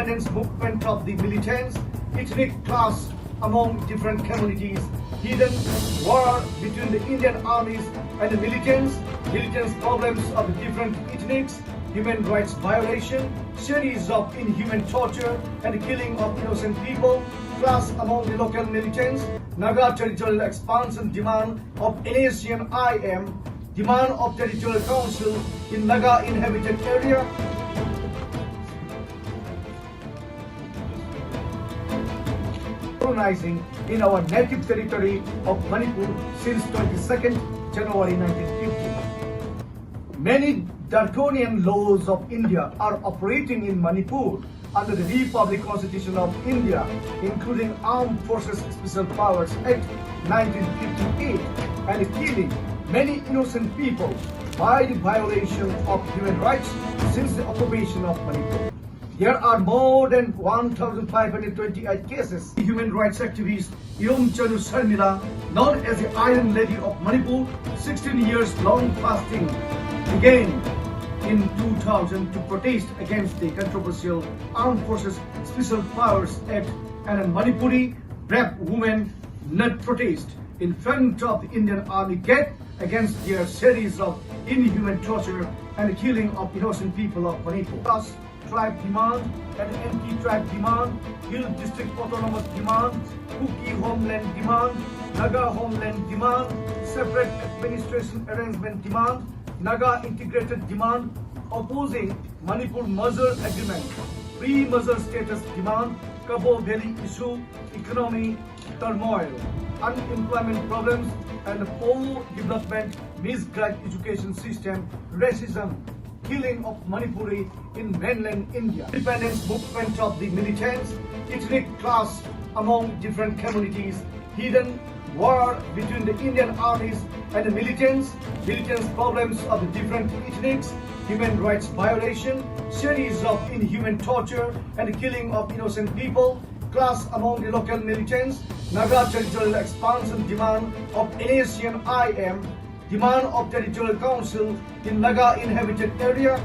independence movement of the militants, ethnic clash among different communities, hidden war between the Indian armies and the militants problems of the different ethnics, human rights violation, series of inhuman torture and killing of innocent people, clash among the local militants, Naga territorial expansion demand of NACM-IM, demand of territorial council in Naga inhabited area, colonizing in our native territory of Manipur since 22nd January 1950. Many draconian laws of India are operating in Manipur under the Republic Constitution of India, including Armed Forces Special Powers Act 1958 and killing many innocent people by the violation of human rights since the occupation of Manipur. There are more than 1,528 cases. The human rights activist Yom Chanu Sharmila, known as the Iron Lady of Manipur, 16 years long fasting, began in 2000 to protest against the controversial Armed Forces Special Powers Act, and a Manipuri brave woman led protest in front of the Indian Army gate against their series of inhuman torture and killing of innocent people of Manipur. Tribe demand and anti-tribe demand, Hill District Autonomous demand, Kuki homeland demand, Naga homeland demand, separate administration arrangement demand, Naga integrated demand, opposing Manipur merger agreement, pre-merger status demand, Kabo Valley issue, economy turmoil, unemployment problems and poor development, misguided education system, racism, killing of Manipuri in mainland India, independence movement of the militants, ethnic clash among different communities, hidden war between the Indian armies and the militants problems of the different ethnics, human rights violation, series of inhuman torture and killing of innocent people, clash among the local militants, Naga territorial expansion demand of NACM-IM, demand of territorial council in Naga inhabited area,